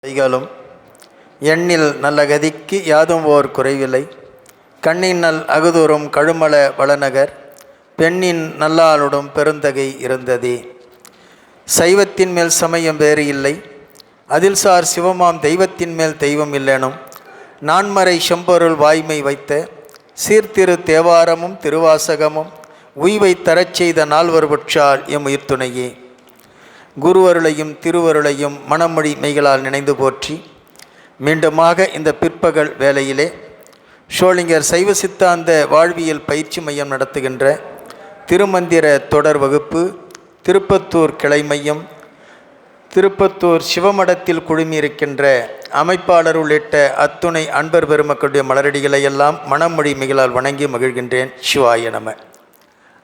கைகளும் எண்ணில் நல்ல கதிக்கு யாதும் ஓர் குறைவில்லை. கண்ணின் நல் அகுதூறும் கழுமல வளநகர் பெண்ணின் நல்லாளுடும் பெருந்தகை இருந்ததே. சைவத்தின் மேல் சமயம் வேறு இல்லை, அதில் சார் சிவமாம் தெய்வத்தின் மேல் தெய்வம் இல்லெனும் நான்மறை செம்பொருள் வாய்மை வைத்த சீர்திரு தேவாரமும் திருவாசகமும் உய்வை தரச் செய்த நால்வர் பற்றால் எம் உயிர் துணையே. குருவருளையும் திருவருளையும் மனமொழி மெய்களால் நினைந்து போற்றி மீண்டுமாக இந்த பிற்பகல் வேளையிலே ஷோலிங்கர் சைவ சித்தாந்த வாழ்வியல் பயிற்சி மையம் நடத்துகின்ற திருமந்திர தொடர் வகுப்பு திருப்பத்தூர் கிளை மையம், திருப்பத்தூர் சிவமடத்தில் குழுமியிருக்கின்ற அமைப்பாளர் உள்ளிட்ட அத்துணை அன்பர் பெருமக்களுடைய மலரடிகளை எல்லாம் மனமொழி மிகளால் வணங்கி மகிழ்கின்றேன். சிவாய நம.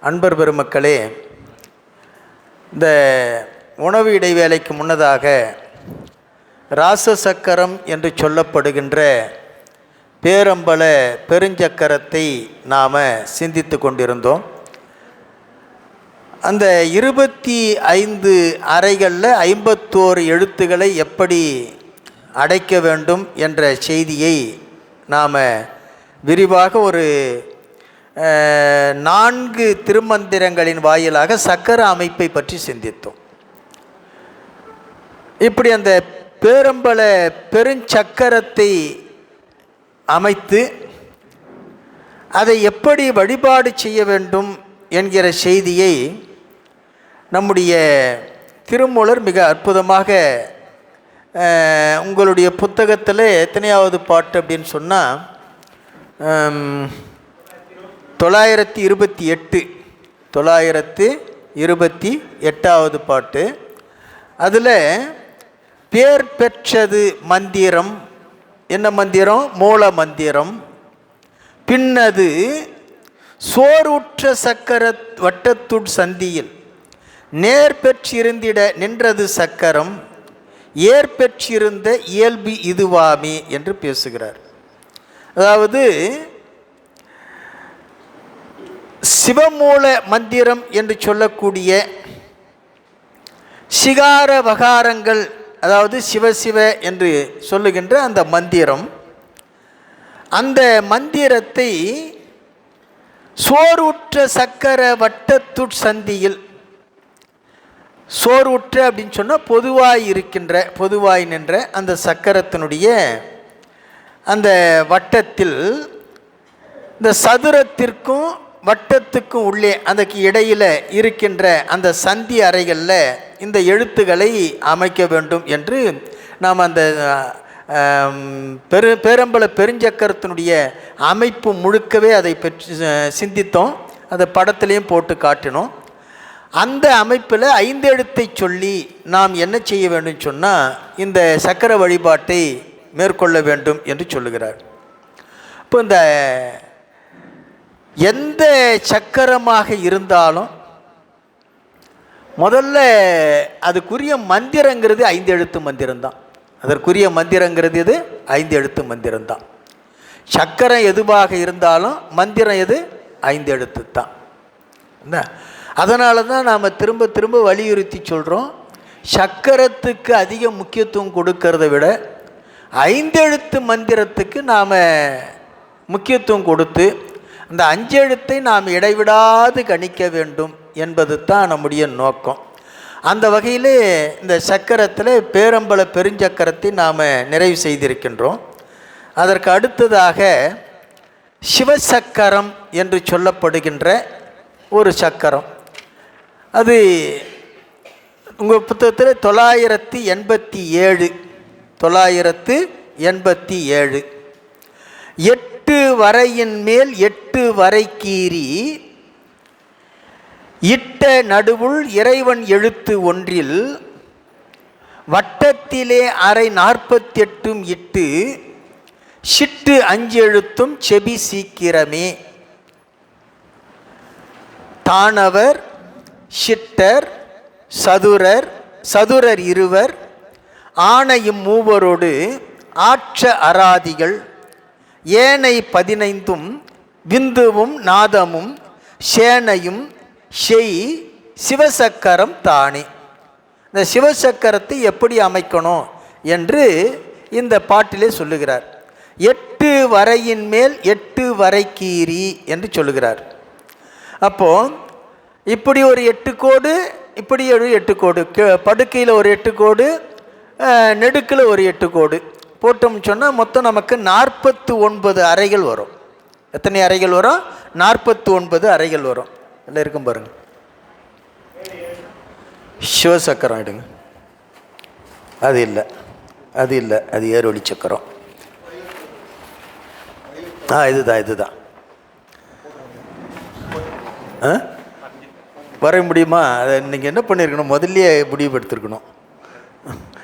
அன்பர் பெருமக்களே, இந்த உணவு இடைவேளைக்கு முன்னதாக ராசசக்கரம் என்று சொல்லப்படுகின்ற பேரம்பல பெருஞ்சக்கரத்தை நாம் சிந்தித்து கொண்டிருந்தோம். அந்த 25 அறைகளில் 51 எழுத்துக்களை எப்படி அடைக்க வேண்டும் என்ற செய்தியை நாம் விரிவாக ஒரு 4 திருமந்திரங்களின் வாயிலாக சக்கர அமைப்பை பற்றி சிந்தித்தோம். இப்படி அந்த பேரம்பல பெருஞ்சக்கரத்தை அமைத்து அதை எப்படி வழிபாடு செய்ய வேண்டும் என்கிற செய்தியை நம்முடைய திருமூலர் மிக அற்புதமாக உங்களுடைய புத்தகத்தில் எத்தனையாவது பாட்டு அப்படின்னு சொன்னால் 928வது பாட்டு. அதில் பேர் பெற்றது மந்திரம். என்ன மந்திரம்? மூல மந்திரம். பின்னது சோறுற்ற சக்கர வட்டத்துட் சந்தியில் நேர் பெற்றிருந்திட நின்றது சக்கரம் ஏற்பெற்றிருந்த இயல்பு இதுவாமே என்று பேசுகிறார். அதாவது சிவமூல மந்திரம் என்று சொல்லக்கூடிய சிகார வகாரங்கள், அதாவது சிவசிவ என்று சொல்லுகின்ற அந்த மந்திரம், அந்த மந்திரத்தை சோறுற்ற சக்கர வட்டத்துட் சந்தியில், சோறுற்ற அப்படின்னு சொன்னால் பொதுவாய் நின்ற அந்த சக்கரத்தினுடைய அந்த வட்டத்தில், இந்த சதுரத்திற்கும் வட்டத்துக்கும் உள்ளே அதுக்கு இடையில் இருக்கின்ற அந்த சந்தி அறைகளில் இந்த எழுத்துக்களை அமைக்க வேண்டும் என்று நாம் அந்த பேரம்பல பெருஞ்சக்கரத்தினுடைய அமைப்பு முழுக்கவே அதை பற்றி சிந்தித்தோம். அந்த படத்துலேயும் போட்டு காட்டினோம். அந்த அமைப்பில் 5 எழுத்தை சொல்லி நாம் என்ன செய்ய வேண்டும் சொன்னால் இந்த சக்கர வழிபாட்டை மேற்கொள்ள வேண்டும் என்று சொல்லுகிறார். இப்போ இந்த எந்த சக்கரமாக இருந்தாலும் முதல்ல அதுக்குரிய மந்திரங்கிறது 5 எழுத்து மந்திரம்தான். அதற்குரிய மந்திரங்கிறது எது? 5 எழுத்து மந்திரம்தான். சக்கரம் எதுவாக இருந்தாலும் மந்திரம் எது? 5 எழுத்து தான். என்ன, அதனால தான் நாம் திரும்ப திரும்ப வலியுறுத்தி சொல்கிறோம், சக்கரத்துக்கு அதிக முக்கியத்துவம் கொடுக்கறத விட 5 எழுத்து மந்திரத்துக்கு நாம் முக்கியத்துவம் கொடுத்து அந்த 5 எழுத்தை நாம் இடைவிடாது கணிக்க வேண்டும் என்பது தான் நம்முடைய நோக்கம். அந்த வகையில் இந்த சக்கரத்தில் பேரம்பல பெருஞ்சக்கரத்தை நாம் நிறைவு செய்திருக்கின்றோம். அதற்கு அடுத்ததாக சிவசக்கரம் என்று சொல்லப்படுகின்ற ஒரு சக்கரம், அது உங்கள் புத்தகத்தில் 987 8 வரையின் மேல் 8 வரை கீறி இட்ட நடுவுள் இறைவன் எழுத்து ஒன்றில் வட்டத்திலே அரை 48 இட்டு சிட்டு 5 எழுத்தும் செபி சீக்கிரமே. தானவர் சிட்டர் சதுரர் இருவர் ஆணையும் மூவரோடு ஆற்ற அராதிகள் ஏனை 15 விந்துவும் நாதமும் சேனையும் செய் சிவசக்கரம் தானே. இந்த சிவசக்கரத்தை எப்படி அமைக்கணும் என்று இந்த பாட்டிலே சொல்லுகிறார். 8 வரையின் மேல் 8 வரைக்கீரி என்று சொல்லுகிறார். அப்போது இப்படி ஒரு 8 கோடு, இப்படி ஒரு 8 கோடு, படுக்கையில் ஒரு 8 கோடு, நெடுக்கில் ஒரு 8 கோடு போட்டோம்னு சொன்னால் மொத்தம் நமக்கு 49 அறைகள் வரும். எத்தனை அறைகள் வரும்? 49 அறைகள் வரும். எல்லாம் இருக்கும் பாருங்க. சிவசக்கரம் எடுங்க. அது இல்லை, அது இல்லை, அது ஏரோலி சக்கரம். இதுதான். வர முடியுமா? அதை நீங்கள் என்ன பண்ணியிருக்கணும், முதல்லையே முடிவுபடுத்திருக்கணும்.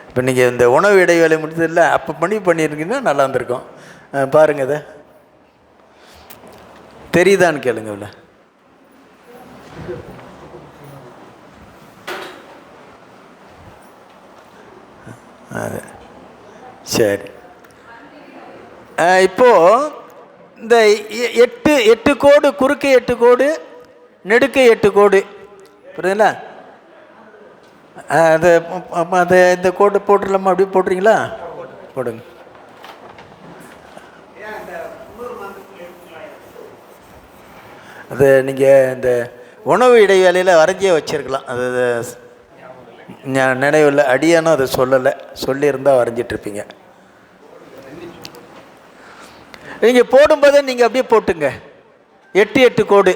இப்போ நீங்கள் இந்த உணவு இடைவேளை முடிச்சதில்லை, அப்போ பண்ணியிருக்கீங்கன்னா நல்லா இருந்திருக்கும். பாருங்கள், இதை தெரியுதான்னு கேளுங்க. இவ்வளோ அது சரி. இப்போது இந்த 8 கோடு, குறுக்கு 8 கோடு, நெடுக்க 8 கோடு, புரியுதுங்களா? அது இந்த கோடு போட்டுடலாமா? அப்படியே போட்டுறீங்களா? போடுங்க. அது நீங்கள் இந்த உணவு இடைவேளையில் வரைஞ்சியே வச்சுருக்கலாம். அது நினைவில் அடியானும் அதை சொல்லியிருந்தால் வரைஞ்சிட்ருப்பீங்க. நீங்கள் போடும்போதே நீங்கள் அப்படியே போட்டுங்க, 8 கோடு.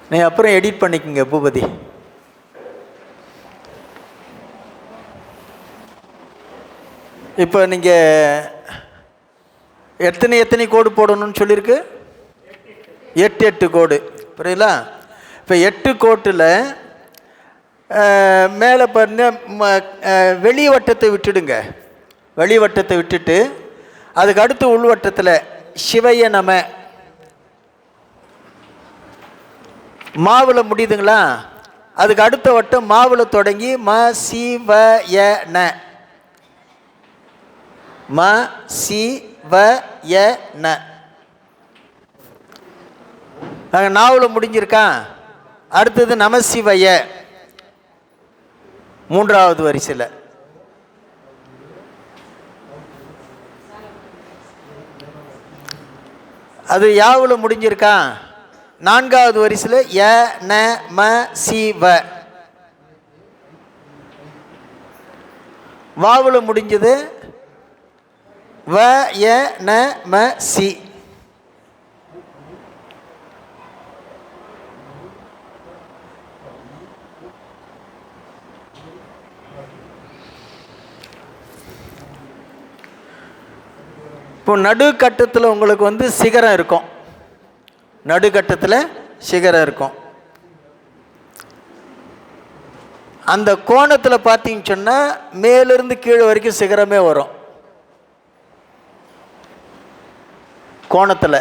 நீங்கள் அப்புறம் எடிட் பண்ணிக்கோங்க பூபதி. இப்போ நீங்கள் எத்தனை கோடு போடணும்னு சொல்லியிருக்கு? 8 கோடு, புரியுங்களா? இப்போ 8 கோட்டில் மேலே பாருங்க, வெளிவட்டத்தை விட்டுடுங்க. வெளிவட்டத்தை விட்டுட்டு அதுக்கு அடுத்து உள்வட்டத்தில் சிவைய நம மாவில் முடியுதுங்களா? அதுக்கு அடுத்த வட்டம் மாவில் தொடங்கி ம சிவ ய ந, ம சிவ ய ந. நாவில் முடிஞ்சிருக்கா? அடுத்தது நமசிவய, 3வது வரிசையில். அது யாவில் முடிஞ்சிருக்கா? 4வது வரிசையில் ய ந ம சிவ. வாவில் முடிஞ்சது வ ய ந ம சி. இப்போ நடுக்கட்டத்தில் உங்களுக்கு சிகரம் இருக்கும். நடுக்கட்டத்தில் சிகரம் இருக்கும். அந்த கோணத்தில் பார்த்தீங்கன்னு சொன்னால் மேலிருந்து கீழே வரைக்கும் சிகரமே வரும். கோணத்தில்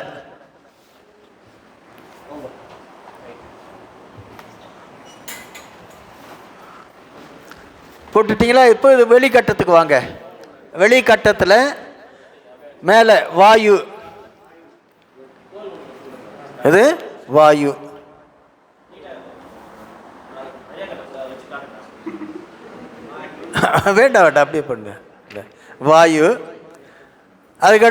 போட்டுட்டிங்களா? இப்போ இது வெளிக்கட்டத்துக்கு வாங்க. வெளிக்கட்டத்தில் மேலே வாயு, இது வாயு. வேண்டாம் அப்படியே பண்ணுங்க. வாயு. அதுக்கு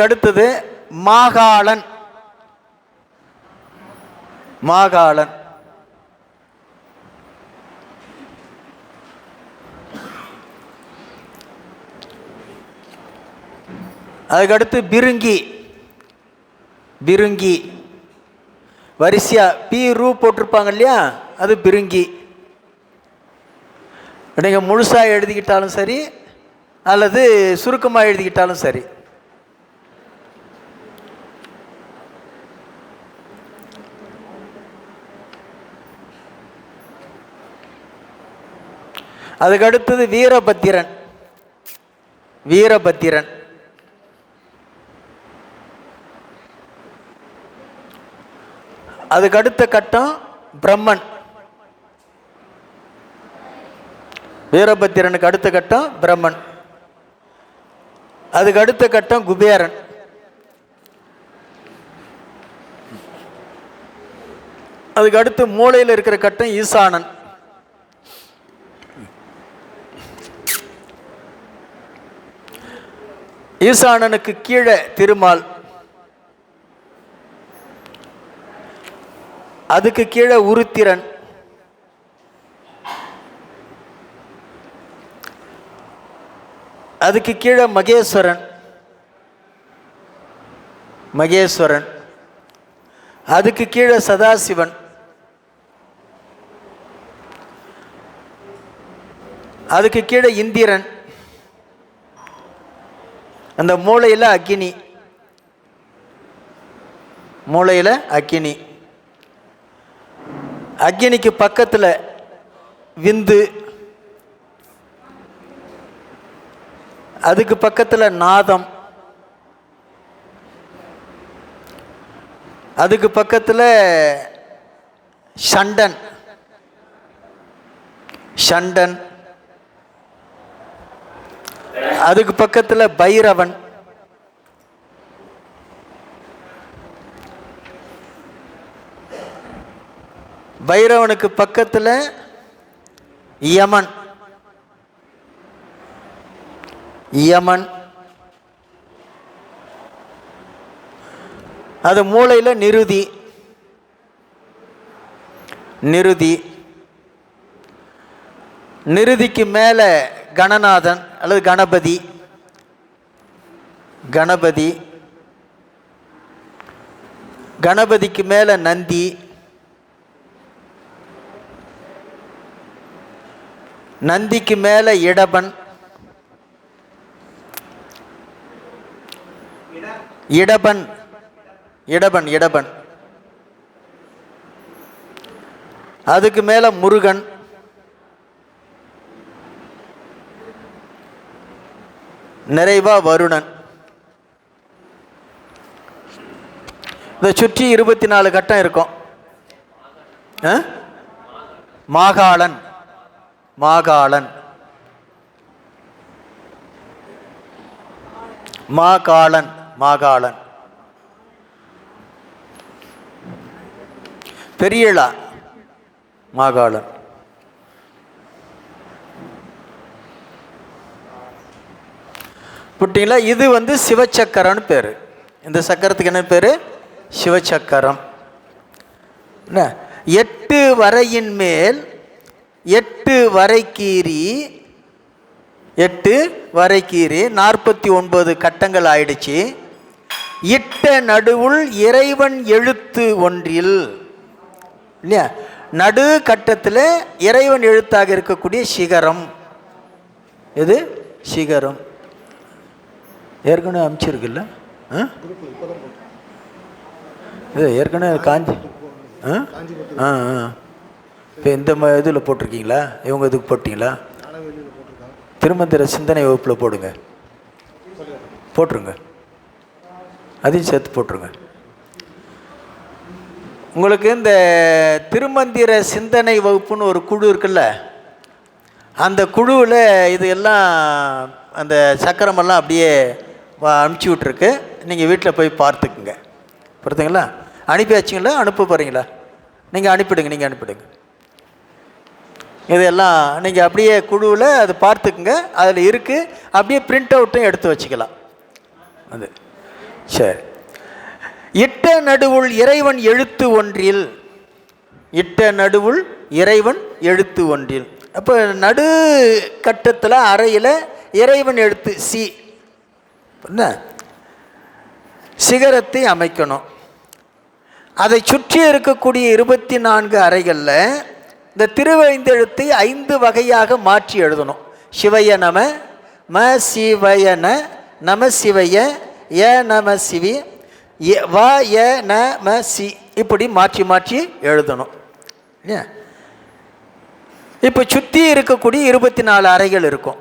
அடுத்தது மாகாளன். மாகாளன். அதுக்கடுத்து பிருங்கி. பிருங்கி வரிசையா பி ரூ போட்டிருப்பாங்க இல்லையா, அது பிருங்கி. நீங்கள் முழுசாக எழுதிக்கிட்டாலும் சரி அல்லது சுருக்கமாக எழுதிக்கிட்டாலும் சரி. அதுக்கடுத்தது வீரபத்திரன். வீரபத்திரன். அதுக்கு அடுத்த கட்டம் பிரம்மன். வீரபத்திரனுக்கு அடுத்த கட்டம் பிரம்மன். அதுக்கு அடுத்த கட்டம் குபேரன். அதுக்கு அடுத்து மூளையில் இருக்கிற கட்டம் ஈசானன். ஈசானனுக்கு கீழே திருமால், அதுக்கு கீழே உருத்திரன், அதுக்கு கீழே மகேஸ்வரன், அதுக்கு கீழே சதாசிவன், அதுக்கு கீழே இந்திரன், அந்த மூளையில் அக்கினி, அக்கினிக்கு பக்கத்தில் விந்து, அதுக்கு பக்கத்தில் நாதம், அதுக்கு பக்கத்தில் சண்டன், அதுக்கு பக்கத்தில் பைரவன், பைரவனுக்கு பக்கத்தில் யமன், அது மூளையில் நிருதி, நிருதிக்கு மேலே கணநாதன் அல்லது கணபதிக்கு மேலே நந்தி, நந்திக்கு மேலே இடபன், அதுக்கு மேலே முருகன், நிறைவா வருணன். இதை சுற்றி 24 கட்டம் இருக்கும். மாகாளன், பெரியளா மாகாளன். புட்டிங்களா? இது சிவச்சக்கரம்னு பேர். இந்த சக்கரத்துக்கு என்ன பேர்? சிவச்சக்கரம். 8 வரையின் மேல் 8 வரைக்கீறி 49 கட்டங்கள் ஆயிடுச்சு. இட்ட நடுவுள் இறைவன் எழுத்து ஒன்றில், இல்லையா? நடு கட்டத்தில் இறைவன் எழுத்தாக இருக்கக்கூடிய சிகரம். எது சிகரம்? ஏற்கனவே அமைச்சிருக்குல்ல? இது ஏற்கனவே காஞ்சி. இப்போ இந்த இதில் போட்டிருக்கீங்களா? இவங்க இதுக்கு போட்டிங்களா? திருமந்திர சிந்தனை வகுப்பில் போட்டுருங்க, அதையும் சேர்த்து போட்டுருங்க. உங்களுக்கு இந்த திருமந்திர சிந்தனை வகுப்புன்னு ஒரு குழு இருக்குல்ல, அந்த குழுவில் இது எல்லாம் அந்த சக்கரமெல்லாம் அப்படியே அனுப்பிச்சி விட்ருக்கு. நீங்கள் வீட்டில் போய் பார்த்துக்குங்க. புரியுதுங்களா? அனுப்பியாச்சுங்களா? அனுப்ப போகிறீங்களா? நீங்கள் அனுப்பிடுங்க. இதெல்லாம் நீங்கள் அப்படியே குழுவில் அது பார்த்துக்குங்க. அதில் இருக்குது. அப்படியே பிரிண்ட் அவுட்டும் எடுத்து வச்சுக்கலாம். அது சரி. இட்ட நடுவுள் இறைவன் எழுத்து ஒன்றில், அப்போ நடு கட்டத்தில் அறையில் இறைவன் எழுத்து சி, என்ன சிகரத்தை அமைக்கணும். அதை சுற்றி இருக்கக்கூடிய 24 அறைகளில் இந்த திருவைந்தெழுத்தை 5 வகையாக மாற்றி எழுதணும். சிவய நம, ம சிவய நம சிவய, ய நம சிவி, வ ய நம சி, இப்படி மாற்றி எழுதணும். இப்போ சுற்றி இருக்கக்கூடிய 24 அறைகள் இருக்கும்.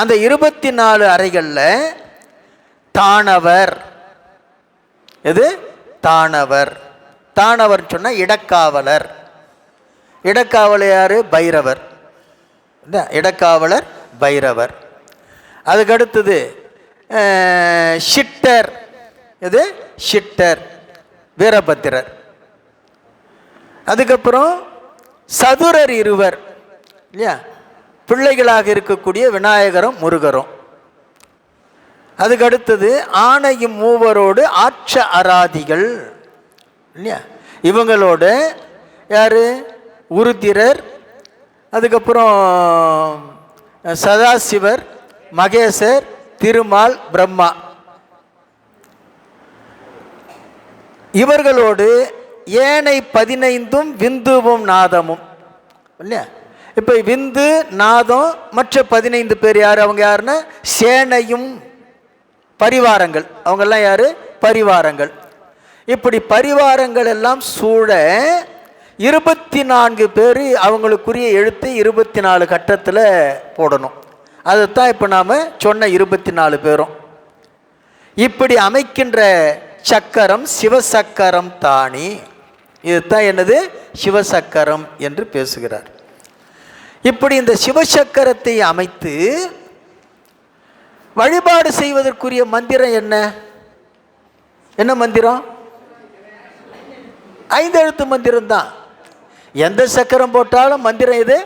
அந்த 24 அறைகளில் தானவர், எது தானவர்? தானவர் சொன்னால் இடக்காவலர். இடக்காவலர் பைரவர். இடக்காவலர் பைரவர். அதுக்கடுத்தது ஷிட்டர். எது ஷிட்டர்? வீரபத்திரர். அதுக்கப்புறம் சதுரர் இருவர் இல்லையா, பிள்ளைகளாக இருக்கக்கூடிய விநாயகரும் முருகரும். அதுக்கு அடுத்தது ஆணையும் மூவரோடு ஆற்ற அராதிகள் இல்லையா, இவங்களோட யார், உருத்திரர், அதுக்கப்புறம் சதாசிவர், மகேசர், திருமால், பிரம்மா, இவர்களோடு ஏனை 15 விந்துவும் நாதமும் இல்லையா. இப்போ விந்து நாதம் மற்ற 15 பேர் யார், அவங்க யாருன்னா சேனையும் பரிவாரங்கள், அவங்கெல்லாம் யார், பரிவாரங்கள். இப்படி பரிவாரங்கள் எல்லாம் சூழ 24 பேர் அவங்களுக்குரிய எழுத்தை 24 கட்டத்தில் போடணும். அதுதான் இப்போ நாம் சொன்ன 24 பேரும். இப்படி அமைக்கின்ற சக்கரம் சிவசக்கரம் தானி. இதுதான் என்னது, சிவசக்கரம் என்று பேசுகிறார். இப்படி இந்த சிவசக்கரத்தை அமைத்து வழிபாடு செய்வதற்குரிய மந்திரம் என்ன, என்ன மந்திரம்? 5 எழுத்து மந்திரம் தான். எந்த சக்கரம் போட்டாலும் மந்திரம் இது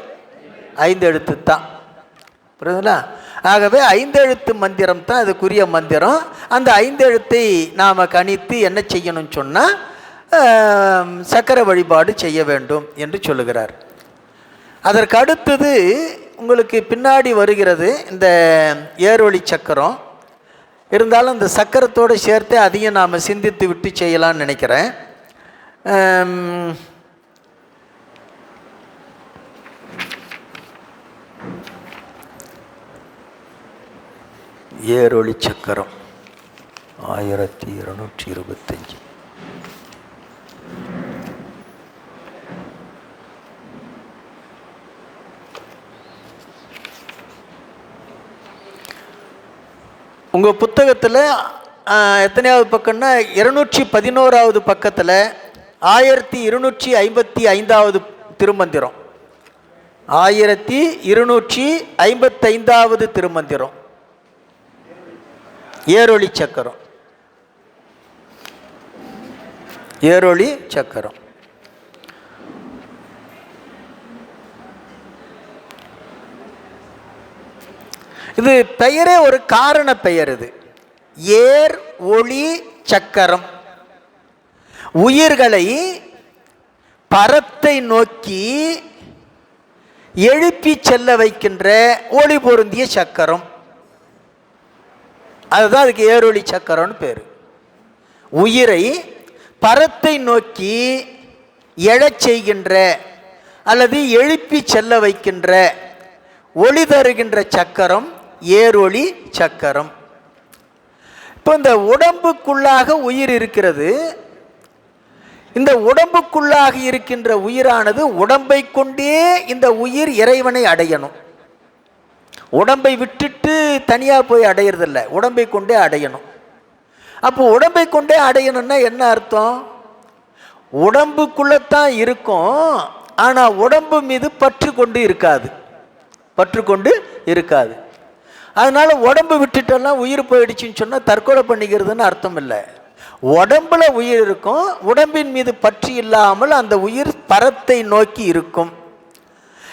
5 எழுத்து தான். புரியுதுங்களா? ஆகவே 5 எழுத்து மந்திரம் தான் அதுக்குரிய மந்திரம். அந்த 5 எழுத்தை நாம் கணித்து என்ன செய்யணும்னு சொன்னால் சக்கர வழிபாடு செய்ய வேண்டும் என்று சொல்லுகிறார். அதற்கு அடுத்தது உங்களுக்கு பின்னாடி வருகிறது இந்த ஏர்வழி சக்கரம். இருந்தாலும் இந்த சக்கரத்தோடு சேர்த்து அதையும் நாம் சிந்தித்து விட்டு செய்யலான்னு நினைக்கிறேன். ஏரொளி சக்கரம் 1225. உங்கள் புத்தகத்தில் எத்தனையாவது பக்கம்னா 211வது பக்கத்தில் 1255வது திருமந்திரம், 1255வது திருமந்திரம் ஏரொளி சக்கரம். ஏரொளி சக்கரம் இது பெயரே ஒரு காரண பெயர். இது ஏர் ஒளி சக்கரம், உயிர்களை பரத்தை நோக்கி எழுப்பி செல்ல வைக்கின்ற ஒளி பொருந்திய சக்கரம். அதுதான் அதுக்கு ஏரொளி சக்கரம்னு பேர். உயிரை பரத்தை நோக்கி எழச் செய்கின்ற அல்லது எழுப்பி செல்ல வைக்கின்ற ஒளி தருகின்ற சக்கரம் ஏரொளி சக்கரம். இப்போ இந்த உடம்புக்குள்ளாக உயிர் இருக்கிறது. இந்த உடம்புக்குள்ளாக இருக்கின்ற உயிரானது உடம்பை கொண்டே இந்த உயிர் இறைவனை அடையணும். உடம்பை விட்டுட்டு தனியாக போய் அடையிறதில்ல, உடம்பை கொண்டே அடையணும். அப்போ உடம்பை கொண்டே அடையணும்னா என்ன அர்த்தம்? உடம்புக்குள்ளத்தான் இருக்கும், ஆனால் உடம்பு மீது பற்று கொண்டு இருக்காது, பற்று கொண்டு இருக்காது. அதனால உடம்பு விட்டுட்டெல்லாம் உயிர் போயிடுச்சுன்னு சொன்னால் தற்கொலை பண்ணிக்கிறதுன்னு அர்த்தம் இல்லை. உடம்புல உயிர் இருக்கும், உடம்பின் மீது பற்று இல்லாமல் அந்த உயிர் பரத்தை நோக்கி இருக்கும்.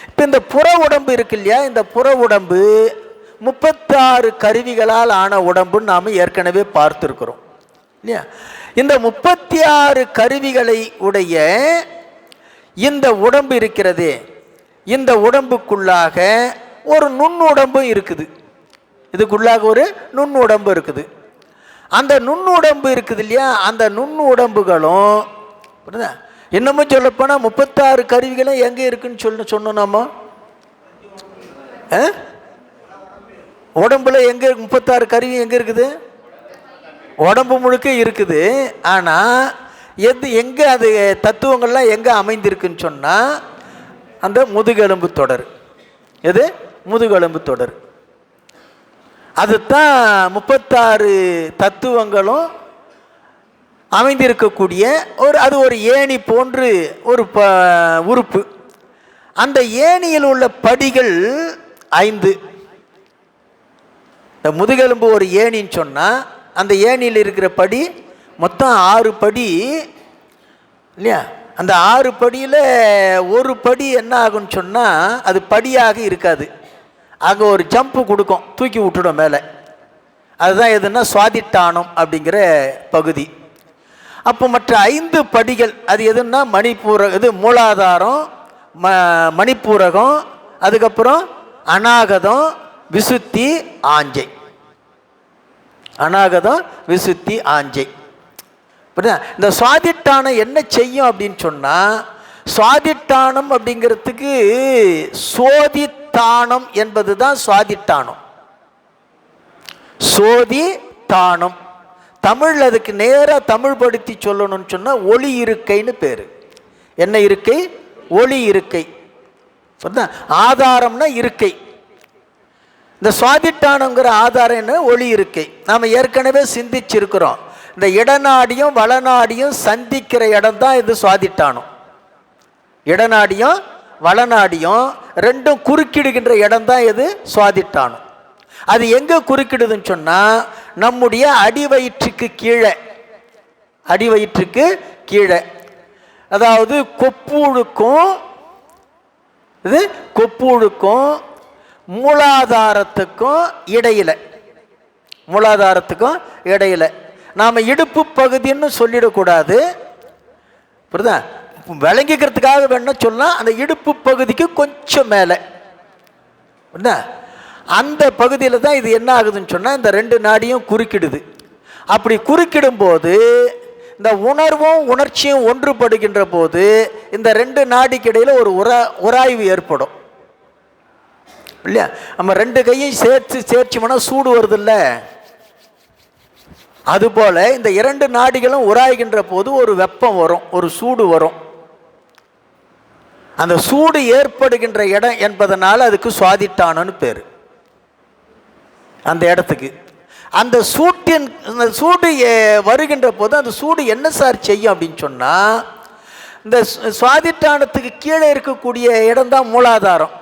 இப்போ இந்த புற உடம்பு இருக்கு இல்லையா, இந்த புற உடம்பு 36 கருவிகளால் ஆன உடம்புன்னு நாம் ஏற்கனவே பார்த்துருக்குறோம் இல்லையா. இந்த 36 கருவிகளை உடைய இந்த உடம்பு இருக்கிறதே, இந்த உடம்புக்குள்ளாக ஒரு நுண்ணுடம்பும் இருக்குது. இதுக்குள்ளாக ஒரு நுண்ணுடம்பு இருக்குது. அந்த நுண்ணுடம்பு இருக்குது இல்லையா, அந்த நுண்ணுடம்புகளும் இன்னமும் சொல்லப்போனால் 36 கருவிகளும் எங்கே இருக்குன்னு சொன்னோம் நம்ம. உடம்புல எங்கே 36 கருவி எங்கே இருக்குது? உடம்பு முழுக்க இருக்குது. ஆனால் எங்கே அது தத்துவங்கள்லாம் எங்கே அமைந்திருக்குன்னு சொன்னால் அந்த முதுகெலும்பு தொடர். எது? முதுகெலும்பு தொடர். அதுதான் 36 தத்துவங்களும் அமைந்திருக்கக்கூடிய அது ஒரு ஏணி போன்று ஒரு உறுப்பு. அந்த ஏணியில் உள்ள படிகள் 5. இந்த முதுகெலும்பு ஒரு ஏணின்னு சொன்னால் அந்த ஏணியில் இருக்கிற படி மொத்தம் 6 படி இல்லையா. அந்த 6 படியில் ஒரு படி என்ன ஆகுன்னு சொன்னால் அது படியாக இருக்காது, அங்கே ஒரு ஜம்ப்பு கொடுக்கும், தூக்கி விட்டுடும் மேலே. அதுதான் எதுன்னா சுவாதிட்டானம் அப்படிங்கிற பகுதி. அப்போ மற்ற 5 படிகள் அது எதுன்னா இது மூலாதாரம், மணிப்பூரகம், அதுக்கப்புறம் அநாகதம், விசுத்தி, ஆஞ்சை. அநாகதம், விசுத்தி, ஆஞ்சை. இந்த சுவாதிட்டானம் என்ன செய்யும் அப்படின்னு சொன்னால், சுவாதிட்டானம் அப்படிங்கிறதுக்கு சோதித்தானம் என்பது தான் சுவாதிட்டானம். சோதி தானம் தமிழ், அதுக்கு நேராக தமிழ் படுத்தி சொல்லணும்னு சொன்னால் ஒளி இருக்கைன்னு பேர். என்ன இருக்கை? ஒளி இருக்கை. ஆதாரம்னா இருக்கை. இந்த சுவாதிட்டானங்கிற ஆதாரம் என்ன? ஒளி இருக்கை. நாம் ஏற்கனவே சிந்திச்சிருக்கிறோம். இந்த இடநாடியும் வளநாடியும் சந்திக்கிற இடம் தான் இது சுவாதிட்டானம். இடநாடியும் வளநாடியும் ரெண்டும் குறுக்கிடுகின்ற இடம் தான் இது சுவாதிட்டானம். அது எங்கே குறுக்கிடுதுன்னு சொன்னால் நம்முடைய அடிவயிற்றுக்கு கீழே, அடிவயிற்றுக்கு கீழே, அதாவது கொப்பூழுக்கும் இது கொப்பூழுக்கும் மூலாதாரத்துக்கும் இடையில, மூலாதாரத்துக்கும் இடையில. நாம் இடுப்பு பகுதின்னு சொல்லிடக்கூடாது, புரியுதா? விளங்கிக்கிறதுக்காக வேணா சொல்லலாம். அந்த இடுப்பு பகுதிக்கு கொஞ்சம் மேலே, புரியுதா? அந்த பகுதியில் தான் இது என்ன ஆகுதுன்னு சொன்னால் இந்த 2 நாடியும் குறுக்கிடுது. அப்படி குறுக்கிடும்போது இந்த உணர்வும் உணர்ச்சியும் ஒன்றுபடுகின்ற போது இந்த 2 நாடிக்கு இடையில் ஒரு உராய்வு ஏற்படும் இல்லையா? நம்ம 2 கையும் சேர்ச்சோம்னா சூடு வருது இல்லை? அதுபோல் இந்த 2 நாடிகளும் உராய்கின்ற போது ஒரு வெப்பம் வரும், ஒரு சூடு வரும். அந்த சூடு ஏற்படுகின்ற இடம் என்பதனால அதுக்கு சுவாதிட்டானன்னு பேர். அந்த இடத்துக்கு அந்த சூடு வருகின்ற போது அந்த சூடு என்ன சார் செய்யும் அப்படின்னு சொன்னால், இந்த சுவாதிட்டானத்துக்கு கீழே இருக்கக்கூடிய இடம்தான் மூலாதாரம்.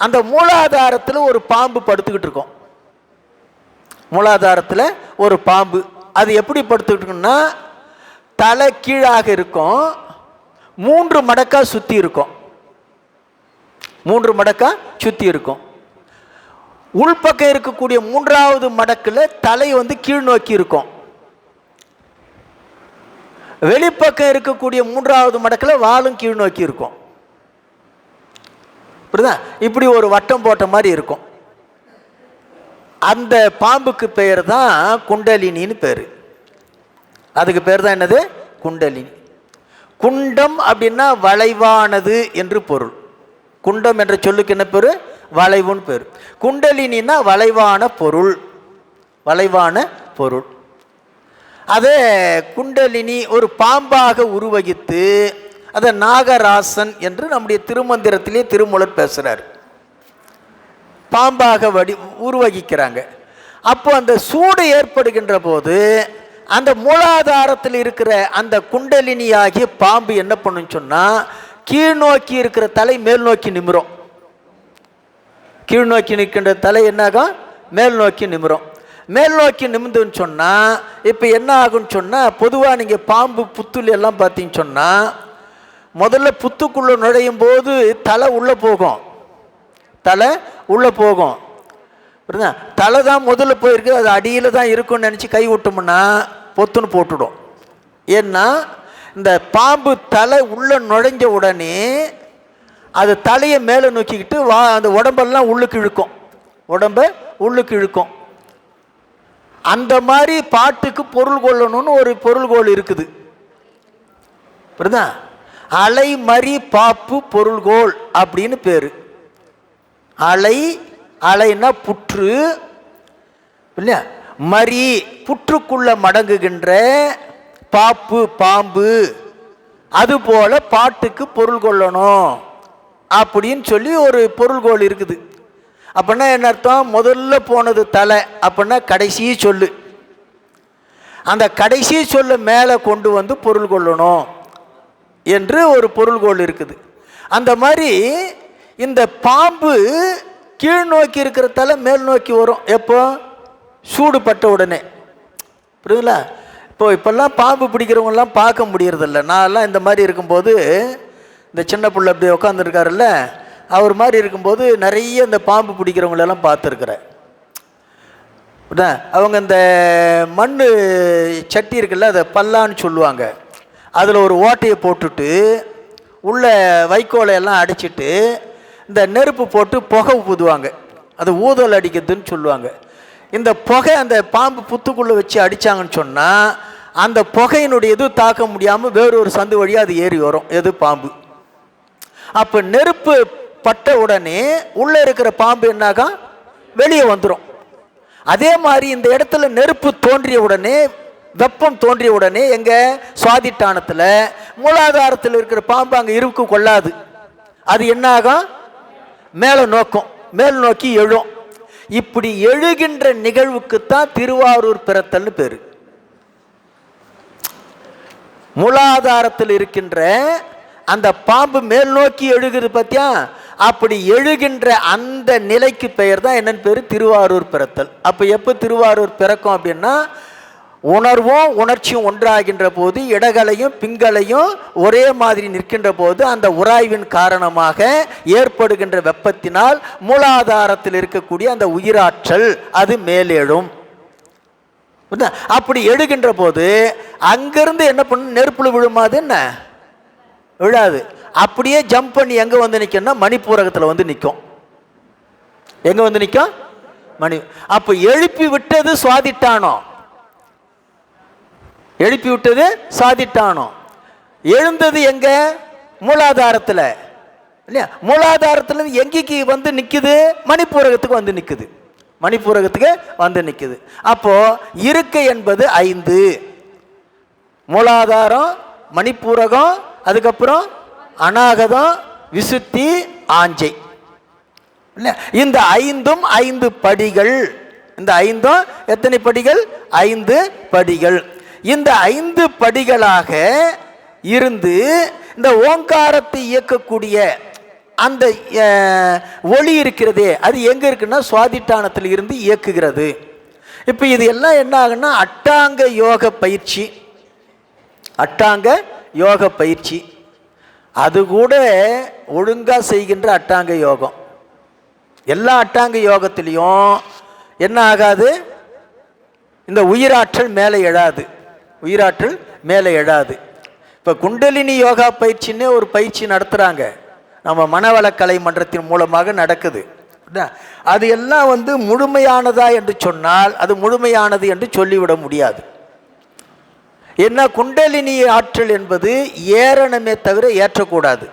அந்த மூலாதாரத்தில் ஒரு பாம்பு படுத்துக்கிட்டு இருக்கோம். மூலாதாரத்தில் ஒரு பாம்பு, அது எப்படி படுத்துக்கிட்டு இருக்குன்னா தலை கீழாக இருக்கும், 3 மடக்கா சுற்றி இருக்கும், 3 மடக்கா சுற்றி இருக்கும். உள்பக்கம் இருக்கக்கூடிய 3வது மடக்கில் தலை கீழ் நோக்கி இருக்கும். வெளிப்பக்கம் இருக்கக்கூடிய 3வது மடக்கில் வாலும் கீழ் நோக்கி இருக்கும். புரியுதா? இப்படி ஒரு வட்டம் போட்ட மாதிரி இருக்கும். அந்த பாம்புக்கு பெயர் தான் குண்டலினின்னு பேர். அதுக்கு பேர் தான் என்னது? குண்டலினி. குண்டம் அப்படின்னா வளைவானது என்று பொருள். குண்டம் என்ற சொல்லுக்கு என்ன பேர்? வளைவுன்னு பேர். குண்டலினா வளைவான பொருள், வளைவான பொருள். அதே குண்டலினி ஒரு பாம்பாக உருவகித்து அதை நாகராசன் என்று நம்முடைய திருமந்திரத்திலே திருமூலர் பேசுகிறார். பாம்பாக உருவகிக்கிறாங்க. அப்போ அந்த சூடு ஏற்படுகின்ற போது அந்த மூலாதாரத்தில் இருக்கிற அந்த குண்டலினி ஆகிய பாம்பு என்ன பண்ணுன்னு சொன்னால், கீழ் நோக்கி இருக்கிற தலை மேல் நோக்கி நிமிரும். கீழ் நோக்கி நிற்கின்ற தலை என்னாகும்? மேல் நோக்கி நிமிரும். மேல் நோக்கி நிமிந்துன்னு சொன்னால் இப்போ என்ன ஆகுன்னு சொன்னால், பொதுவாக நீங்கள் பாம்பு புத்துல எல்லாம் பார்த்தீங்கன்னு சொன்னால் முதல்ல புத்துக்குள்ளே நுழையும் போது தலை உள்ளே போகும், தலை உள்ளே போகும். புரியுதா? தலை தான் முதல்ல போயிருக்கு, அது அடியில் தான் இருக்குன்னு நினச்சி கை விட்டோம்னா பொத்துன்னு போட்டுடும். ஏன்னா இந்த பாம்பு தலை உள்ளே நுழைஞ்ச உடனே அது தலையை மேலே நோக்கிக்கிட்டு அந்த உடம்பெல்லாம் உள்ளுக்கு இழுக்கும், உடம்பை உள்ளுக்கு இழுக்கும். அந்த மாதிரி பாட்டுக்கு பொருள் கொள்ளணும்னு ஒரு பொருள்கோள் இருக்குது. புரியுதா? அலை மறி பாப்பு பொருள்கோள் அப்படின்னு பேர். அலைன்னா புற்று இல்லையா? மறி புற்றுக்குள்ள மடங்குகின்ற, பாப்பு பாம்பு, அதுபோல பாட்டுக்கு பொருள் கொள்ளணும் அப்படின்னு சொல்லி ஒரு பொருள்கோள் இருக்குது. அப்படின்னா என்ன அர்த்தம்? முதல்ல போனது தலை அப்படின்னா கடைசி சொல்லு, அந்த கடைசி சொல்ல மேலே கொண்டு வந்து பொருள் கொள்ளணும் என்று ஒரு பொருள்கோள் இருக்குது. அந்த மாதிரி இந்த பாம்பு கீழ் நோக்கி இருக்கிற தலை மேல் நோக்கி வரும். எப்போ? சூடு பட்ட உடனே. புரியுதுங்களா? இப்போல்லாம் பாம்பு பிடிக்கிறவங்கலாம் பார்க்க முடியறதில்ல. நான்லாம் இந்த மாதிரி இருக்கும்போது, இந்த சின்ன பிள்ளை அப்படி உட்காந்துருக்காருல்ல, அவர் மாதிரி இருக்கும்போது நிறைய இந்த பாம்பு பிடிக்கிறவங்களெல்லாம் பார்த்துருக்குறேன். அவங்க இந்த மண் சட்டி இருக்குல்ல, அதை பல்லான்னு சொல்லுவாங்க, அதில் ஒரு ஓட்டையை போட்டுட்டு உள்ள வைக்கோலையெல்லாம் அடிச்சிட்டு இந்த நெருப்பு போட்டு புகை ஊதுவாங்க. அது ஊதல் அடிக்கிறதுன்னு சொல்லுவாங்க. இந்த புகை அந்த பாம்பு புத்துக்குள்ளே வச்சு அடித்தாங்கன்னு சொன்னால் அந்த புகையினுடைய இது தாக்க முடியாமல் வேறொரு சந்து வழியாக அது ஏறி வரும். எது? பாம்பு. அப்போ நெருப்பு பட்ட உடனே உள்ளே இருக்கிற பாம்பு என்னாகா வெளியே வந்துடும். அதே மாதிரி இந்த இடத்துல நெருப்பு தோன்றிய உடனே, வெப்பம் தோன்றிய உடனே எங்க சுவாதிட்டானத்தில் மூலாதாரத்தில் இருக்கிற பாம்பு அங்கே இருக்க கொள்ளாது. அது என்னாகும்? மேலே நோக்கும், மேல் நோக்கி எழும். இப்படி எழுகின்ற நிகழ்வுக்குத்தான் திருவாரூர் பிறத்தல்னு பேரு. மூலாதாரத்தில் இருக்கின்ற அந்த பாம்பு மேல் நோக்கி எழுகுது பத்தியா, அப்படி எழுகின்ற அந்த நிலைக்கு பெயர் தான் என்னன்னு பேரு? திருவாரூர் பிறத்தல். அப்போ எப்போ திருவாரூர் பிறக்கும் அப்படின்னா, உணர்வும் உணர்ச்சியும் ஒன்றாகின்ற போது, இடகளையும் பிங்களையும் ஒரே மாதிரி நிற்கின்ற போது, அந்த உராய்வின் காரணமாக ஏற்படுகின்ற வெப்பத்தினால் மூலாதாரத்தில் இருக்கக்கூடிய அந்த உயிராற்றல் அது மேலேழும். அப்படி எழுகின்ற போது அங்கிருந்து என்ன பண்ணு? நெருப்புல விழுமாது, என்ன விழாது. அப்படியே ஜம்ப் பண்ணி எங்க வந்து நிற்கும்னா மணிப்பூரகத்தில் வந்து நிற்கும். எங்க வந்து நிற்கும்? மணி. அப்ப எழுப்பி விட்டது சுவாதிட்டானோ, எழுப்பி விட்டது சுவாதிட்டானோ. எழுந்தது எங்க? மூலாதாரத்தில் இல்லையா? மூலாதாரத்தில் எங்கேக்கு வந்து நிற்குது? மணிப்பூரகத்துக்கு வந்து நிற்குது. மணிப்பூரகத்துக்கு வந்து நிற்குது. அப்போ இருக்கை என்பது 5: மூலாதாரம், மணிப்பூரகம், அதுக்கப்புறம் அநாகதம், விசுத்தி, ஆஞ்சை. இந்த 5ம் 5 படிகள். இந்த 5ம் எத்தனை படிகள்? 5 படிகள். இந்த 5 படிகளாக இருந்து இந்த ஓங்காரத்தை இயக்கக்கூடிய அந்த ஒளி இருக்கிறதே, அது எங்க இருக்குன்னா சுவாதிட்டானத்தில் இருந்து இயக்குகிறது. இப்போ இது எல்லாம் என்ன ஆகுன்னா அட்டாங்க யோக பயிற்சி. அட்டாங்க யோக பயிற்சி அது கூட ஒழுங்காக செய்கின்ற அட்டாங்க யோகம். எல்லா அட்டாங்க யோகத்திலையும் என்ன ஆகாது? இந்த உயிராற்றல் மேலே எழாது. உயிராற்றல் மேலே எழாது. இப்போ குண்டலினி யோகா பயிற்சின்னே ஒரு பயிற்சி நடத்துகிறாங்க, நம்ம மனவளக்கலை மன்றத்தின் மூலமாக நடக்குது. அது எல்லாம் வந்து முழுமையானதா என்று சொன்னால் அது முழுமையானது என்று சொல்லிவிட முடியாது. என்ன? குண்டலினி ஆற்றல் என்பது ஏறணுமே தவிர ஏற்றக்கூடாது.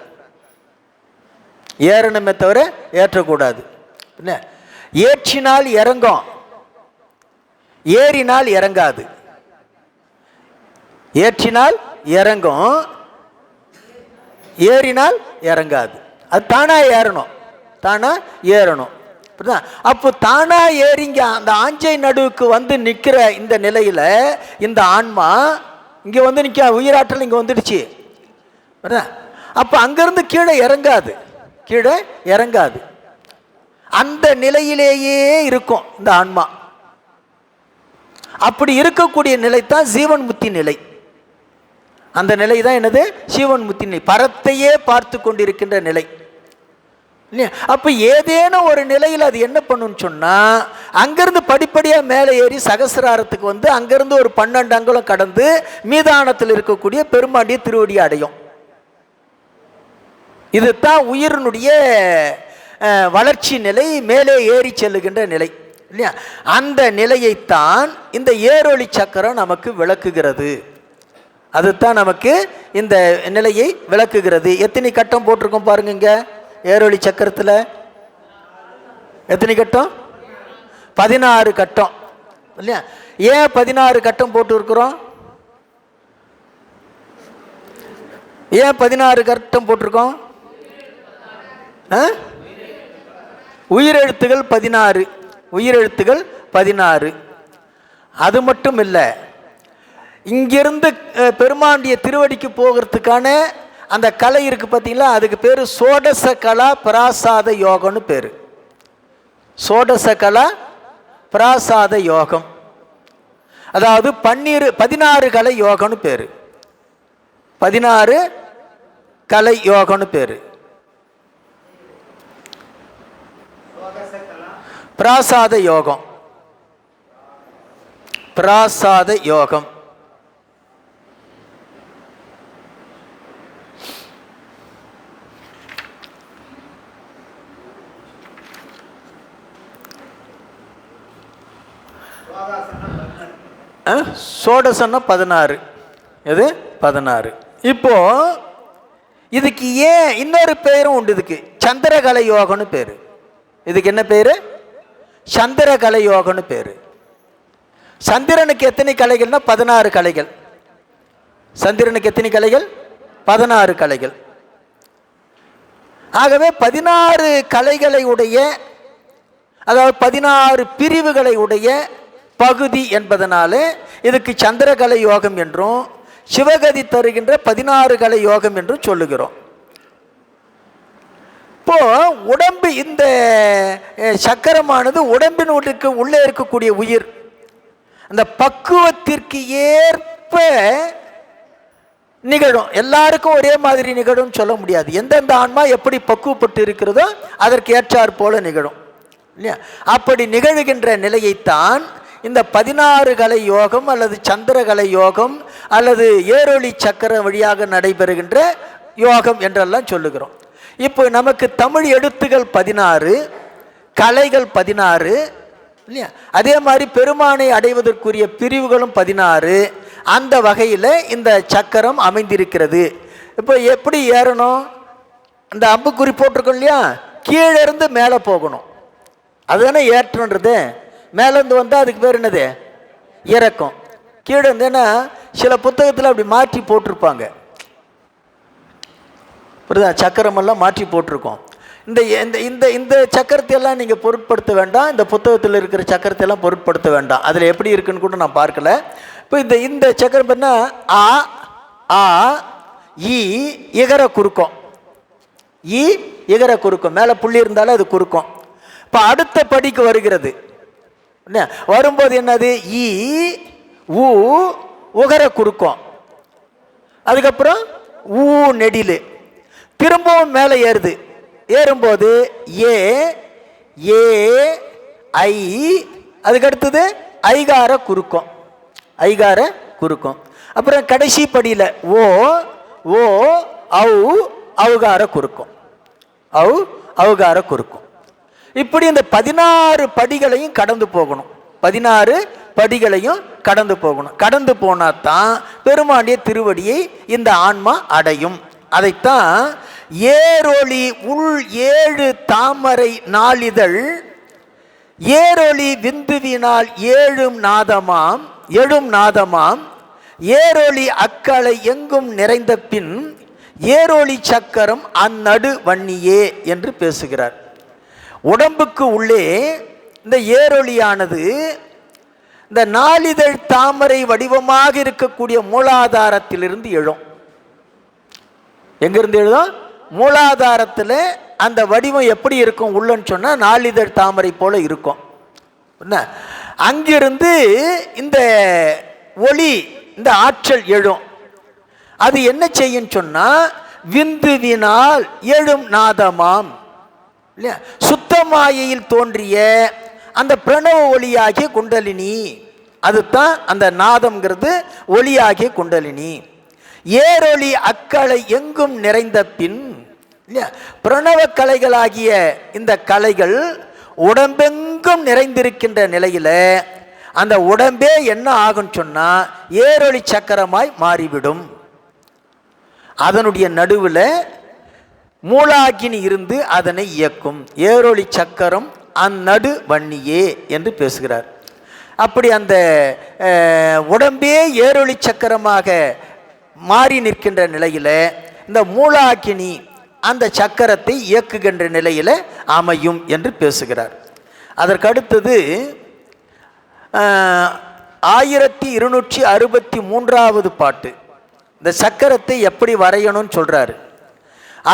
ஏறணுமே தவிர ஏற்றக்கூடாது. ஏற்றினால் இறங்கும், ஏறினால் இறங்காது. ஏற்றினால் இறங்கும், ஏறினால் இறங்காது. அது தானா ஏறணும், தானா ஏறணும். அப்போ தானா ஏறிங்க அந்த ஆஞ்சை நடுவுக்கு வந்து நிற்கிற இந்த நிலையில இந்த ஆன்மா இங்க வந்து நிற்க, உயிராற்றல் இங்க வந்துடுச்சு. அப்போ அங்கிருந்து கீழே இறங்காது, கீழே இறங்காது. அந்த நிலையிலேயே இருக்கும் இந்த ஆன்மா. அப்படி இருக்கக்கூடிய நிலை தான் ஜீவன் முக்தி நிலை. அந்த நிலை தான் என்னது? ஜீவன் முக்தி நிலை, பரத்தையே பார்த்து கொண்டிருக்கின்ற நிலை. அப்ப ஏதேனும் ஒரு நிலையில் அது என்ன பண்ணுன்னு சொன்னா, அங்கிருந்து படிப்படியா மேலே ஏறி சகசிராரத்துக்கு வந்து அங்கிருந்து ஒரு 12 அங்குலம் கடந்து மீதானத்தில் இருக்கக்கூடிய பெருமாண்டிய திருவடியை அடையும். இதுதான் உயிரினுடைய வளர்ச்சி நிலை, மேலே ஏறி செல்லுகின்ற நிலை இல்லையா? அந்த நிலையைத்தான் இந்த ஏரொளி சக்கரம் நமக்கு விளக்குகிறது. அதுதான் நமக்கு இந்த நிலையை விளக்குகிறது. எத்தனை கட்டம் போட்டிருக்கோம் பாருங்க இங்க ஏரொளி சக்கரத்தில். எத்தனை கட்டம்? 16 கட்டம் இல்லையா? ஏன் 16 கட்டம் போட்டு இருக்கிறோம்? ஏன் 16 கட்டம் போட்டிருக்கோம்? உயிரெழுத்துகள் 16. உயிரெழுத்துகள் 16. அது மட்டும் இல்லை, இங்கிருந்து பெருமாண்டிய திருவடிக்கு போகிறதுக்கான அந்த கலை இருக்கு பார்த்தீங்களா, அதுக்கு பேர் சோடச கலா பிராசாத யோகம்னு பேர். சோடச கலா பிராசாத யோகம். அதாவது 16 கலை யோகம்னு பேர். 16 கலை யோகம்னு பேர். பிராசாத யோகம். பிராசாத யோகம். சோடசன்னா 16. எது 16. இப்போ இதுக்கு ஏன் இன்னொரு பேரும் உண்டு. இதுக்கு சந்திரகலை யோகம்னு பேரு. இதுக்கு என்ன பேரு? சந்திரகலை யோகம்னு பேரு. சந்திரனுக்கு எத்தனை கலைகள்னா 16 கலைகள். சந்திரனுக்கு எத்தனை கலைகள்? 16 கலைகள். ஆகவே 16 கலைகளை உடைய, அதாவது 16 பிரிவுகளை உடைய பகுதி என்பதனால இதுக்கு சந்திரகலை யோகம் என்றும் சிவகதி தருகின்ற 16 கலை யோகம் என்றும் சொல்லுகிறோம். இப்போ உடம்பு, இந்த சக்கரமானது உடம்பினுக்கு உள்ளே இருக்கக்கூடிய உயிர். அந்த பக்குவத்திற்கு ஏற்ப நிகழும். எல்லாருக்கும் ஒரே மாதிரி நிகழும் சொல்ல முடியாது. எந்தெந்த ஆன்மா எப்படி பக்குவப்பட்டு இருக்கிறதோ அதற்கு ஏற்றாற் போல நிகழும் இல்லையா? அப்படி நிகழ்கின்ற நிலையைத்தான் இந்த 16 கலை யோகம் அல்லது சந்திரகலை யோகம் அல்லது ஏரொளி சக்கரம் வழியாக நடைபெறுகின்ற யோகம் என்றெல்லாம் சொல்லுகிறோம். இப்போ நமக்கு தமிழ் எழுத்துகள் 16, கலைகள் 16 இல்லையா? அதே மாதிரி பெருமானை அடைவதற்குரிய பிரிவுகளும் 16. அந்த வகையில் இந்த சக்கரம் அமைந்திருக்கிறது. இப்போ எப்படி ஏறணும்? அந்த அம்புக்குறி போட்டிருக்கோம் இல்லையா? கீழே இருந்து மேலே போகணும். அதுதானே ஏற்றன்றது. மேலேருந்து வந்தால் அதுக்கு பேர் என்னது? இறக்கம். கீழே இருந்தேன்னா சில புத்தகத்தில் அப்படி மாற்றி போட்டிருப்பாங்க. புரியுதா? சக்கரமெல்லாம் மாற்றி போட்டிருக்கோம். இந்த இந்த இந்த சக்கரத்தையெல்லாம் நீங்கள் பொருட்படுத்த வேண்டாம். இந்த புத்தகத்தில் இருக்கிற சக்கரத்தையெல்லாம் பொருட்படுத்த வேண்டாம். அதில் எப்படி இருக்குன்னு கூட நான் பார்க்கல. இப்போ இந்த சக்கரம் என்ன? ஆ ஆ ஈ இகர குறுக்கம். ஈ இகர குறுக்கம். மேலே புள்ளி இருந்தாலும் அது குறுக்கம். இப்போ அடுத்த படிக்கு வருகிறது. வரும்போது என்னது? ஈ ஊ உகர குறுக்கம். அதுக்கப்புறம் ஊ நெடிலு. திரும்பவும் மேலே ஏறுது. ஏறும்போது ஏ ஏ ஐ, அதுக்கடுத்தது ஐகார குறுக்கம். ஐகார குறுக்கம். அப்புறம் கடைசி படியில் ஓ ஓ ஔ ஔகார குறுக்கம். ஔ ஔகார குறுக்கம். இப்படி இந்த 16 படிகளையும் கடந்து போகணும். 16 படிகளையும் கடந்து போகணும். கடந்து போனால் தான் பெருமாண்டிய திருவடியை இந்த ஆன்மா அடையும். அதைத்தான் ஏரொளி உள் 7 தாமரை நாளிதழ் ஏரொளி விந்துவினால் எழும் நாதமாம் ஏரொளி அக்களை எங்கும் நிறைந்த பின் ஏரொளி சக்கரம் அந்நடு வன்னியே என்று பேசுகிறார். உடம்புக்கு உள்ளே இந்த ஏரொளியானது இந்த நாளிதழ் தாமரை வடிவமாக இருக்கக்கூடிய மூலாதாரத்திலிருந்து எழும். எங்கிருந்து எழுதும்? மூலாதாரத்தில். அந்த வடிவம் எப்படி இருக்கும் உள்ளன்னு சொன்னால் நாளிதழ் தாமரை போல இருக்கும். என்ன? அங்கிருந்து இந்த ஒளி, இந்த ஆற்றல் எழும். அது என்ன செய்யும் சொன்னால் விந்துவினால் எழும் நாதமாம் இல்லையா? சுத்தமாயையில் தோன்றிய அந்த பிரணவ ஒளியாகிய குண்டலினி. அதுதான் அந்த நாதம்ங்கிறது, ஒளியாகிய குண்டலினி. ஏரொளி அக்களை எங்கும் நிறைந்த பின் இல்லையா? பிரணவ கலைகளாகிய இந்த கலைகள் உடம்பெங்கும் நிறைந்திருக்கின்ற நிலையில் அந்த உடம்பே என்ன ஆகும் சொன்னால் ஏரொளி சக்கரமாய் மாறிவிடும். அதனுடைய நடுவில் மூலாகினி இருந்து அதனை இயக்கும். ஏரொளி சக்கரம் அந்நடு வன்னியே என்று பேசுகிறார். அப்படி அந்த உடம்பே ஏரொளி சக்கரமாக மாறி நிற்கின்ற நிலையில் இந்த மூலாகினி அந்த சக்கரத்தை இயக்குகின்ற நிலையில் அமையும் என்று பேசுகிறார். அதற்கடுத்தது 1263வது பாட்டு. இந்த சக்கரத்தை எப்படி வரையணும்னு சொல்றாரு.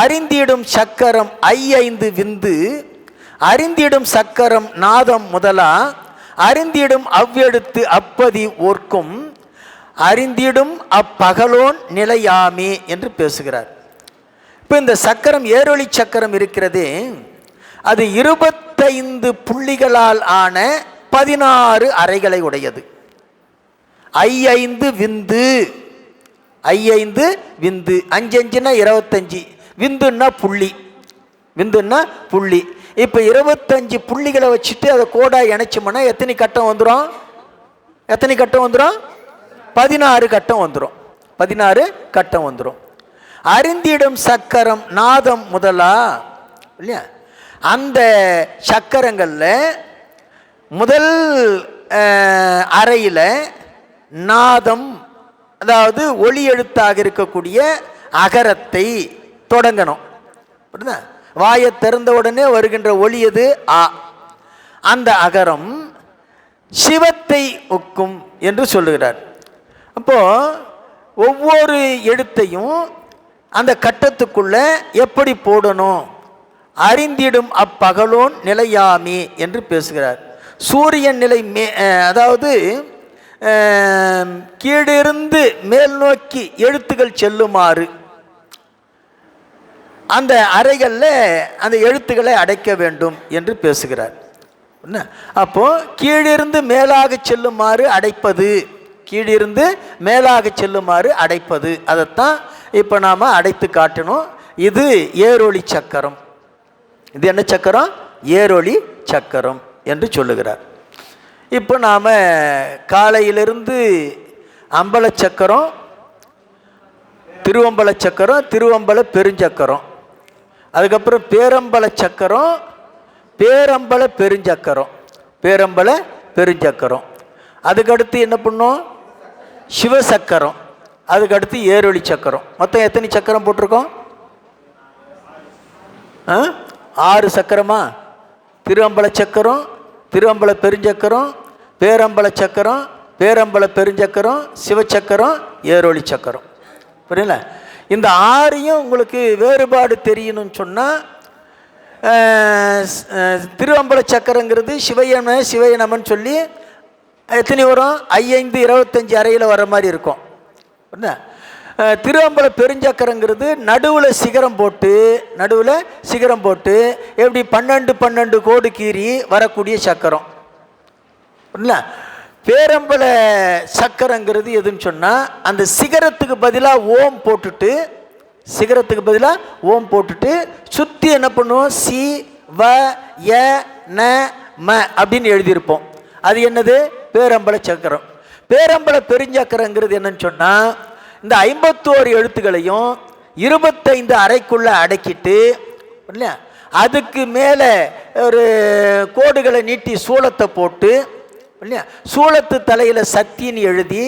அறிந்திடும் சக்கரம் 5 விந்து அறிந்திடும் சக்கரம் நாதம் முதலா அறிந்திடும் அவ்வெழுத்து அப்பதி ஓர்க்கும் அறிந்திடும் அப்பகலோன் நிலையாமே என்று பேசுகிறார். இப்போ இந்த சக்கரம் ஏரொளி சக்கரம் இருக்கிறது, அது 25 புள்ளிகளால் ஆன 16 அறைகளை உடையது. 5 விந்து, 5 விந்து, 5 25, விந்துன்னா புள்ளி, விந்துன்னா புள்ளி. இப்போ 25 புள்ளிகளை வச்சுட்டு அதை கோடா இணைச்சோம்னா எத்தனை கட்டம் வந்துடும்? எத்தனை கட்டம் வந்துடும்? 16 கட்டம் வந்துடும். 16 கட்டம் வந்துடும். அறிந்திடும் சக்கரம் நாதம் முதலா இல்லையா? அந்த சக்கரங்களில் முதல் அறையில் நாதம், அதாவது ஒளி எழுத்தாக இருக்கக்கூடிய அகரத்தை தொடங்கணும். வாயை திறந்த உடனே வருகின்ற ஒளி எது? ஆ. அந்த அகரம் சிவத்தை ஒக்கும் என்று சொல்லுகிறார். அப்போ ஒவ்வொரு எழுத்தையும் அந்த கட்டத்துக்குள்ள எப்படி போடணும்? அறிந்திடும் அப்பகலோன் நிலையாமே என்று பேசுகிறார். சூரியன் நிலை அதாவது கீழிருந்து மேல் நோக்கி எழுத்துக்கள் செல்லுமாறு அந்த அறைகளில் அந்த எழுத்துக்களை அடைக்க வேண்டும் என்று பேசுகிறார். அப்போ கீழிருந்து மேலாக செல்லுமாறு அடைப்பது, கீழிருந்து மேலாக செல்லுமாறு அடைப்பது, அதைத்தான் இப்போ நாம் அடைத்து காட்டணும். இது ஏரொளி சக்கரம். இது என்ன சக்கரம்? ஏரொளி சக்கரம் என்று சொல்லுகிறார். இப்போ நாம் காலையிலிருந்து அம்பல சக்கரம், திருவம்பல சக்கரம், திருவம்பல பெருஞ்சக்கரம், அதுக்கப்புறம் பேரம்பல சக்கரம், பேரம்பல பெருஞ்சக்கரம், பேரம்பல பெருஞ்சக்கரம், அதுக்கடுத்து என்ன பண்ணோம்? சிவசக்கரம், அதுக்கடுத்து ஏரொளி சக்கரம். மொத்தம் எத்தனை சக்கரம் போட்டிருக்கோம்? 6 சக்கரமா? திருவம்பல சக்கரம், திருவம்பல பெருஞ்சக்கரம், பேரம்பல சக்கரம், பேரம்பல பெருஞ்சக்கரம், சிவச்சக்கரம், ஏரொளி சக்கரம். புரியல? இந்த 6ஐயும் உங்களுக்கு வேறுபாடு தெரியணும்னு சொன்னால், திருவம்பல சக்கரங்கிறது சிவயன சிவயனமன்னு சொல்லி எத்தனை வரும்? 5 25 அறையில் வர மாதிரி இருக்கும். திருவம்பல பெருஞ்சக்கரங்கிறது நடுவில் சிகரம் போட்டு, நடுவில் சிகரம் போட்டு எப்படி 12 12 கோடு கீறி வரக்கூடிய சக்கரம். பேரம்பல சக்கரங்கிறது எதுன்னு சொன்னால், அந்த சிகரத்துக்கு பதிலாக ஓம் போட்டுட்டு, சிகரத்துக்கு பதிலாக ஓம் போட்டுட்டு சுற்றி என்ன பண்ணுவோம்? சி வ ய ந ம அப்படின்னு எழுதியிருப்போம். அது என்னது? பேரம்பல சக்கரம். பேரம்பல பெருஞ்சக்கரங்கிறது என்னன்னு சொன்னால், இந்த 51 எழுத்துக்களையும் 25 அறைக்குள்ளே அடக்கிட்டு இல்லையா, அதுக்கு மேலே ஒரு கோடுகளை நீட்டி சூளத்தை போட்டு இல்லையா, சூளத்து தலையில் சத்தின்னு எழுதி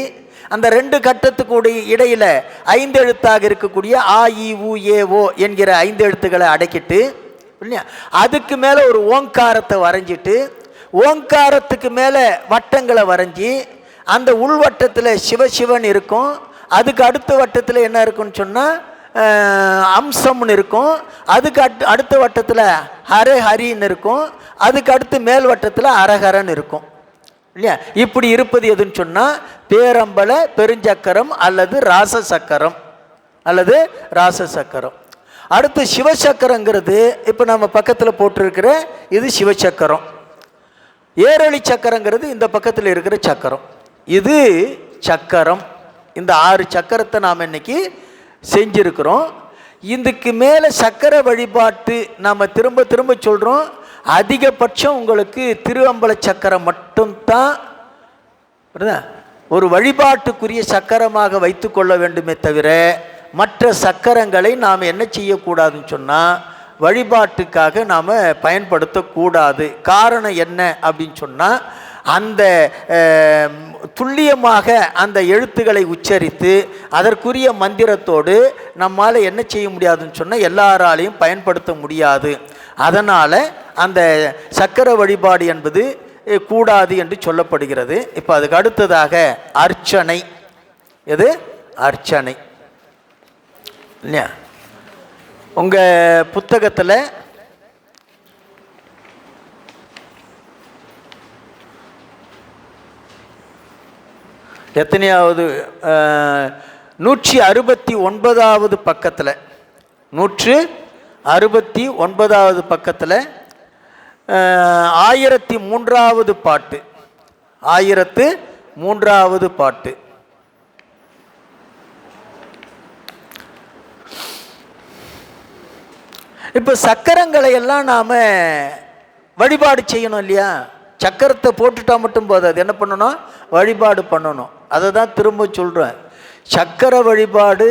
அந்த 2 கட்டத்துக்கு இடையில் 5 எழுத்தாக இருக்கக்கூடிய ஆ இ உ ஏ ஓ என்கிற 5 எழுத்துக்களை அடக்கிட்டு இல்லையா, அதுக்கு மேலே ஒரு ஓங்காரத்தை வரைஞ்சிட்டு, ஓங்காரத்துக்கு மேலே வட்டங்களை வரைஞ்சி, அந்த உள்வட்டத்தில் சிவசிவன் இருக்கும், அதுக்கு அடுத்த வட்டத்தில் என்ன இருக்குன்னு சொன்னால் அம்சம்னு இருக்கும், அதுக்கு அடுத்த வட்டத்தில் ஹரே ஹரின்னு இருக்கும், அதுக்கு அடுத்து மேல் வட்டத்தில் அரஹரன் இருக்கும் இல்லையா. இப்படி இருப்பது எதுன்னு சொன்னால் பேரம்பல பெருஞ்சக்கரம் அல்லது ராசசக்கரம், அல்லது ராசசக்கரம். அடுத்து சிவசக்கரங்கிறது இப்போ நம்ம பக்கத்தில் போட்டிருக்கிற இது சிவசக்கரம். ஏரொளி சக்கரங்கிறது இந்த பக்கத்தில் இருக்கிற சக்கரம். இது சக்கரம். இந்த 6 சக்கரத்தை நாம் இன்னைக்கு செஞ்சிருக்கிறோம். இதுக்கு மேலே சக்கர வழிபாட்டு நாம் திரும்ப திரும்ப சொல்கிறோம். அதிகபட்சம் உங்களுக்கு திருவம்பல சக்கரம் மட்டும்தான் ஒரு வழிபாட்டுக்குரிய சக்கரமாக வைத்து கொள்ள வேண்டுமே தவிர, மற்ற சக்கரங்களை நாம் என்ன செய்யக்கூடாதுன்னு சொன்னால் வழிபாட்டுக்காக நாம் பயன்படுத்தக்கூடாது. காரணம் என்ன அப்படின்னு சொன்னால், அந்த துல்லியமாக அந்த எழுத்துக்களை உச்சரித்து அதற்குரிய மந்திரத்தோடு நம்மால் என்ன செய்ய முடியாதுன்னு சொன்னால் எல்லாராலையும் பயன்படுத்த முடியாது. அதனால் அந்த சக்கர வழிபாடு என்பது கூடாது என்று சொல்லப்படுகிறது. இப்போ அதுக்கு அடுத்ததாக அர்ச்சனை. எது? அர்ச்சனை இல்லையா? உங்கள் புத்தகத்தில் எத்தனையாவது 169வது பக்கத்தில் 169வது பக்கத்தில் 1003வது பாட்டு 1003வது பாட்டு. இப்போ சக்கரங்களை எல்லாம் நாம் வழிபாடு செய்யணும் இல்லையா? சக்கரத்தை போட்டுட்டா மட்டும் போதாது, என்ன பண்ணணும்? வழிபாடு பண்ணணும். அதை தான் திரும்ப சொல்கிறேன். சக்கர வழிபாடு